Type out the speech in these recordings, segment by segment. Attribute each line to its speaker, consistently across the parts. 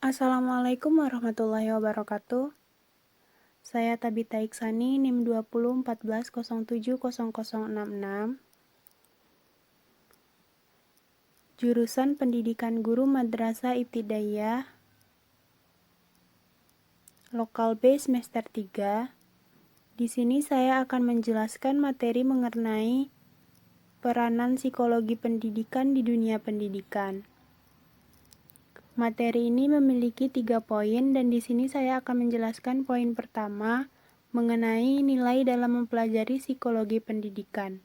Speaker 1: Assalamualaikum warahmatullahi wabarakatuh. Saya Tabita Iksani, NIM 2014070066, jurusan Pendidikan Guru Madrasah Ibtidaiyah, Lokal B semester 3. Di sini saya akan menjelaskan materi mengenai peranan psikologi pendidikan di dunia pendidikan. Materi ini memiliki 3 poin dan di sini saya akan menjelaskan poin pertama mengenai nilai dalam mempelajari psikologi pendidikan.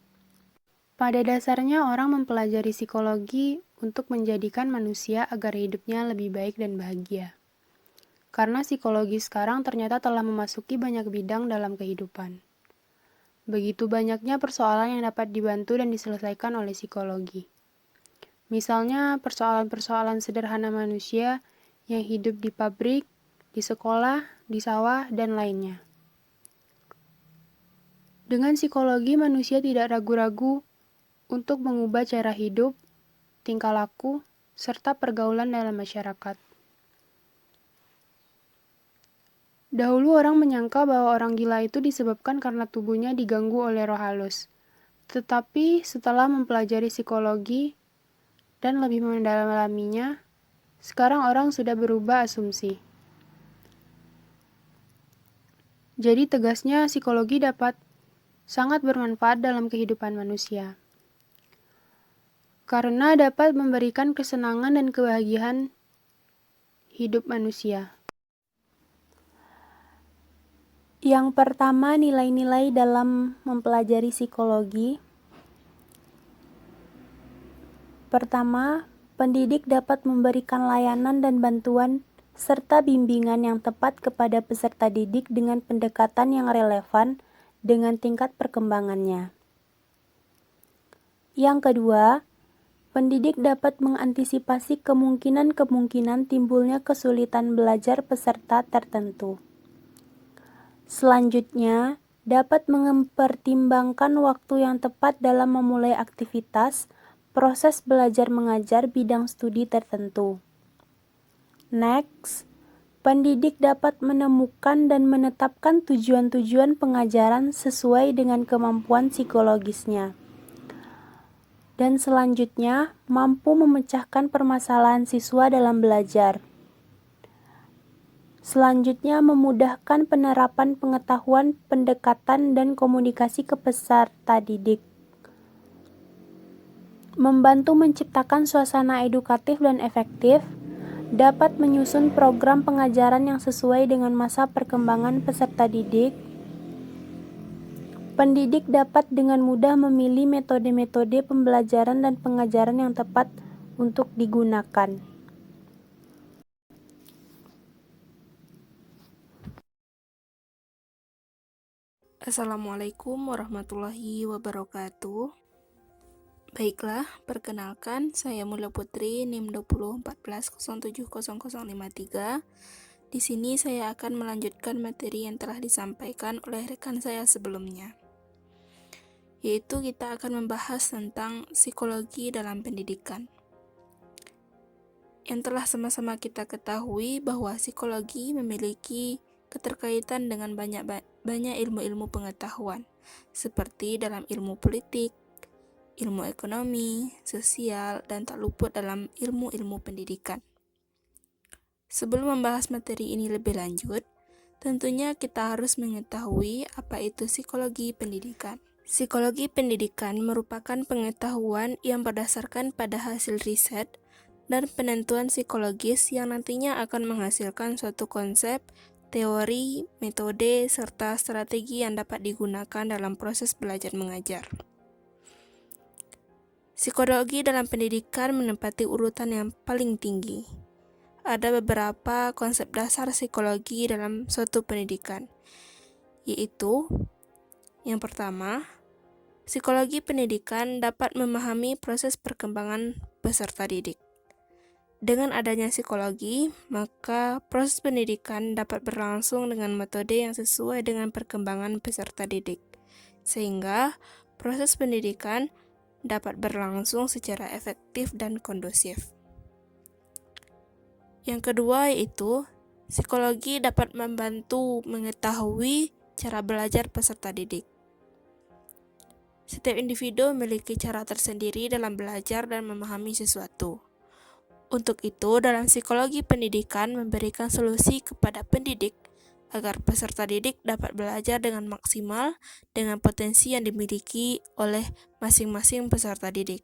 Speaker 1: Pada dasarnya orang mempelajari psikologi untuk menjadikan manusia agar hidupnya lebih baik dan bahagia. Karena psikologi sekarang ternyata telah memasuki banyak bidang dalam kehidupan. Begitu banyaknya persoalan yang dapat dibantu dan diselesaikan oleh psikologi. Misalnya persoalan-persoalan sederhana manusia yang hidup di pabrik, di sekolah, di sawah, dan lainnya. Dengan psikologi manusia tidak ragu-ragu untuk mengubah cara hidup, tingkah laku, serta pergaulan dalam masyarakat. Dahulu orang menyangka bahwa orang gila itu disebabkan karena tubuhnya diganggu oleh roh halus. Tetapi setelah mempelajari psikologi dan lebih mendalaminya, sekarang orang sudah berubah asumsi. Jadi tegasnya psikologi dapat sangat bermanfaat dalam kehidupan manusia. Karena dapat memberikan kesenangan dan kebahagiaan hidup manusia. Yang pertama, nilai-nilai dalam mempelajari psikologi. Pertama, pendidik dapat memberikan layanan dan bantuan serta bimbingan yang tepat kepada peserta didik dengan pendekatan yang relevan dengan tingkat perkembangannya. Yang kedua, pendidik dapat mengantisipasi kemungkinan-kemungkinan timbulnya kesulitan belajar peserta tertentu. Selanjutnya, dapat mempertimbangkan waktu yang tepat dalam memulai aktivitas, proses belajar mengajar bidang studi tertentu. Next, pendidik dapat menemukan dan menetapkan tujuan-tujuan pengajaran sesuai dengan kemampuan psikologisnya. Dan selanjutnya, mampu memecahkan permasalahan siswa dalam belajar. Selanjutnya, memudahkan penerapan pengetahuan, pendekatan, dan komunikasi ke peserta didik. Membantu menciptakan suasana edukatif dan efektif, dapat menyusun program pengajaran yang sesuai dengan masa perkembangan peserta didik. Pendidik dapat dengan mudah memilih metode-metode pembelajaran dan pengajaran yang tepat untuk digunakan.
Speaker 2: Assalamualaikum warahmatullahi wabarakatuh. Baiklah, perkenalkan saya Mula Putri NIM 2014070053. Di sini saya akan melanjutkan materi yang telah disampaikan oleh rekan saya sebelumnya. Yaitu kita akan membahas tentang psikologi dalam pendidikan. Yang telah sama-sama kita ketahui bahwa psikologi memiliki keterkaitan dengan banyak ilmu-ilmu pengetahuan, seperti dalam ilmu politik, ilmu ekonomi, sosial, dan tak luput dalam ilmu-ilmu pendidikan. Sebelum membahas materi ini lebih lanjut, tentunya kita harus mengetahui apa itu psikologi pendidikan. Psikologi pendidikan merupakan pengetahuan yang berdasarkan pada hasil riset dan penentuan psikologis yang nantinya akan menghasilkan suatu konsep, teori, metode, serta strategi yang dapat digunakan dalam proses belajar mengajar. Psikologi dalam pendidikan menempati urutan yang paling tinggi. Ada beberapa konsep dasar psikologi dalam suatu pendidikan, yaitu yang pertama, psikologi pendidikan dapat memahami proses perkembangan peserta didik. Dengan adanya psikologi, maka proses pendidikan dapat berlangsung dengan metode yang sesuai dengan perkembangan peserta didik, sehingga proses pendidikan dapat berlangsung secara efektif dan kondusif. Yang kedua yaitu psikologi dapat membantu mengetahui cara belajar peserta didik. Setiap individu memiliki cara tersendiri dalam belajar dan memahami sesuatu. Untuk itu, dalam psikologi pendidikan memberikan solusi kepada pendidik agar peserta didik dapat belajar dengan maksimal dengan potensi yang dimiliki oleh masing-masing peserta didik.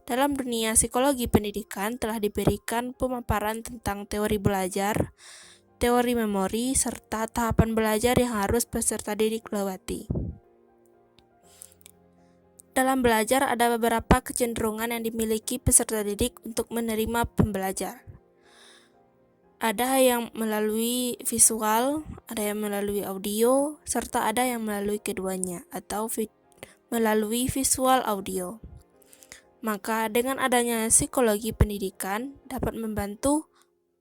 Speaker 2: Dalam dunia psikologi pendidikan telah diberikan pemaparan tentang teori belajar, teori memori, serta tahapan belajar yang harus peserta didik lewati. Dalam belajar ada beberapa kecenderungan yang dimiliki peserta didik untuk menerima pembelajar. Ada yang melalui visual, ada yang melalui audio, serta ada yang melalui keduanya atau melalui visual audio. Maka dengan adanya psikologi pendidikan dapat membantu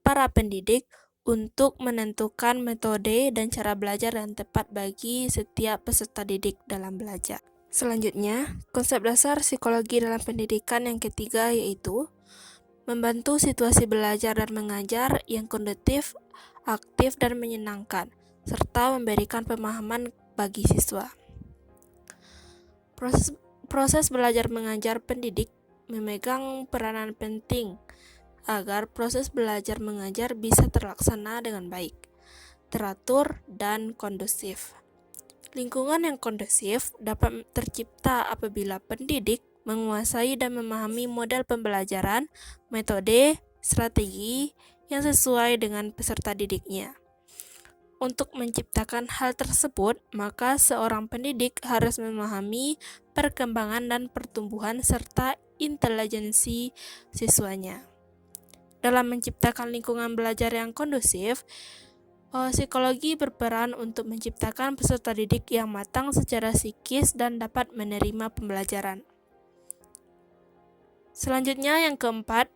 Speaker 2: para pendidik untuk menentukan metode dan cara belajar yang tepat bagi setiap peserta didik dalam belajar. Selanjutnya, konsep dasar psikologi dalam pendidikan yang ketiga yaitu membantu situasi belajar dan mengajar yang kondusif, aktif, dan menyenangkan, serta memberikan pemahaman bagi siswa. Proses belajar mengajar pendidik memegang peranan penting agar proses belajar mengajar bisa terlaksana dengan baik, teratur, dan kondusif. Lingkungan yang kondusif dapat tercipta apabila pendidik menguasai dan memahami model pembelajaran, metode, strategi yang sesuai dengan peserta didiknya. Untuk menciptakan hal tersebut, maka seorang pendidik harus memahami perkembangan dan pertumbuhan serta intelijensi siswanya. Dalam menciptakan lingkungan belajar yang kondusif, psikologi berperan untuk menciptakan peserta didik yang matang secara psikis dan dapat menerima pembelajaran. Selanjutnya yang keempat,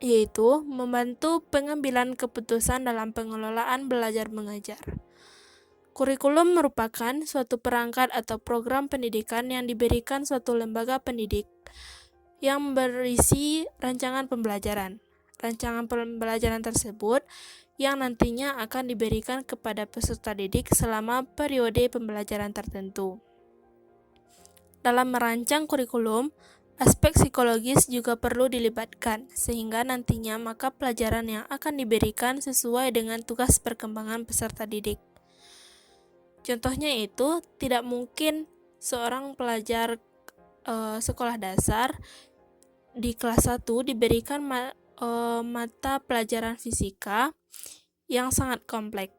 Speaker 2: yaitu membantu pengambilan keputusan dalam pengelolaan belajar mengajar. Kurikulum merupakan suatu perangkat atau program pendidikan yang diberikan suatu lembaga pendidik yang berisi rancangan pembelajaran. Rancangan pembelajaran tersebut yang nantinya akan diberikan kepada peserta didik selama periode pembelajaran tertentu. Dalam merancang kurikulum, aspek psikologis juga perlu dilibatkan, sehingga nantinya maka pelajaran yang akan diberikan sesuai dengan tugas perkembangan peserta didik. Contohnya itu, tidak mungkin seorang pelajar sekolah dasar di kelas 1 diberikan mata pelajaran fisika yang sangat kompleks.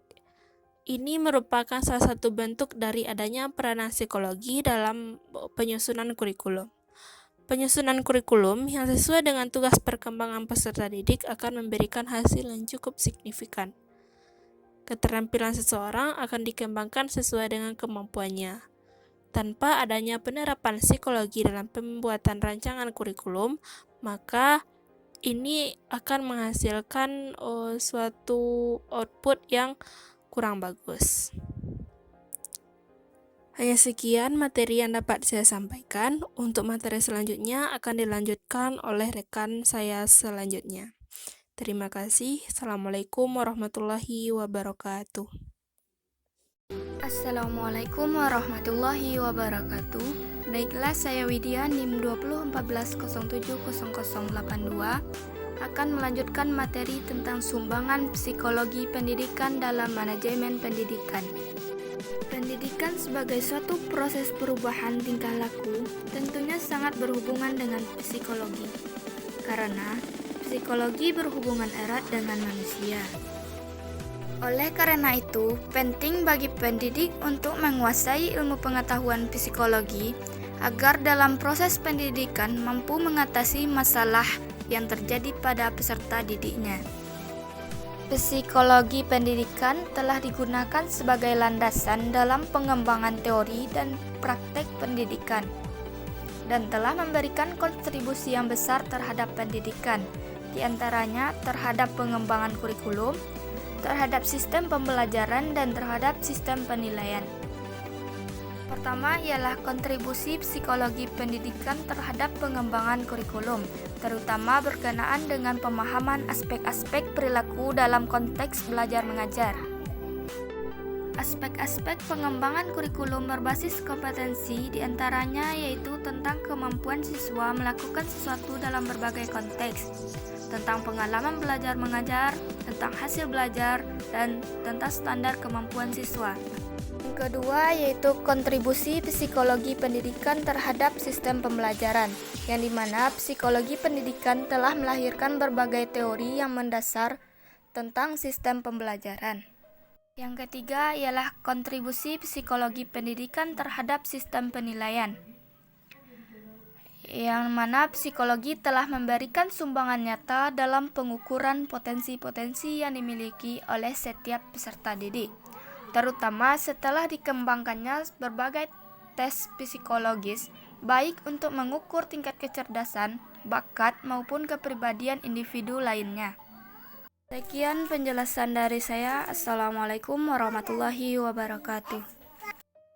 Speaker 2: Ini merupakan salah satu bentuk dari adanya peranan psikologi dalam penyusunan kurikulum. Penyusunan kurikulum yang sesuai dengan tugas perkembangan peserta didik akan memberikan hasil yang cukup signifikan. Keterampilan seseorang akan dikembangkan sesuai dengan kemampuannya. Tanpa adanya penerapan psikologi dalam pembuatan rancangan kurikulum, maka ini akan menghasilkan suatu output yang kurang bagus. Hanya sekian materi yang dapat saya sampaikan. Untuk materi selanjutnya akan dilanjutkan oleh rekan saya selanjutnya. Terima kasih. Assalamualaikum warahmatullahi wabarakatuh.
Speaker 3: Assalamualaikum warahmatullahi wabarakatuh. Baiklah, saya Widya NIM 2014070082 akan melanjutkan materi tentang sumbangan psikologi pendidikan dalam manajemen pendidikan. Pendidikan sebagai suatu proses perubahan tingkah laku tentunya sangat berhubungan dengan psikologi, karena psikologi berhubungan erat dengan manusia. Oleh karena itu, penting bagi pendidik untuk menguasai ilmu pengetahuan psikologi agar dalam proses pendidikan mampu mengatasi masalah yang terjadi pada peserta didiknya. Psikologi pendidikan telah digunakan sebagai landasan dalam pengembangan teori dan praktek pendidikan, dan telah memberikan kontribusi yang besar terhadap pendidikan, diantaranya terhadap pengembangan kurikulum, terhadap sistem pembelajaran, dan terhadap sistem penilaian. Pertama ialah kontribusi psikologi pendidikan terhadap pengembangan kurikulum, terutama berkenaan dengan pemahaman aspek-aspek perilaku dalam konteks belajar mengajar. Aspek-aspek pengembangan kurikulum berbasis kompetensi diantaranya yaitu tentang kemampuan siswa melakukan sesuatu dalam berbagai konteks, tentang pengalaman belajar mengajar, tentang hasil belajar, dan tentang standar kemampuan siswa. Yang kedua yaitu kontribusi psikologi pendidikan terhadap sistem pembelajaran, yang dimana psikologi pendidikan telah melahirkan berbagai teori yang mendasar tentang sistem pembelajaran. Yang ketiga ialah kontribusi psikologi pendidikan terhadap sistem penilaian, yang mana psikologi telah memberikan sumbangan nyata dalam pengukuran potensi-potensi yang dimiliki oleh setiap peserta didik, terutama setelah dikembangkannya berbagai tes psikologis, baik untuk mengukur tingkat kecerdasan, bakat, maupun kepribadian individu lainnya. Sekian penjelasan dari saya. Assalamualaikum warahmatullahi wabarakatuh.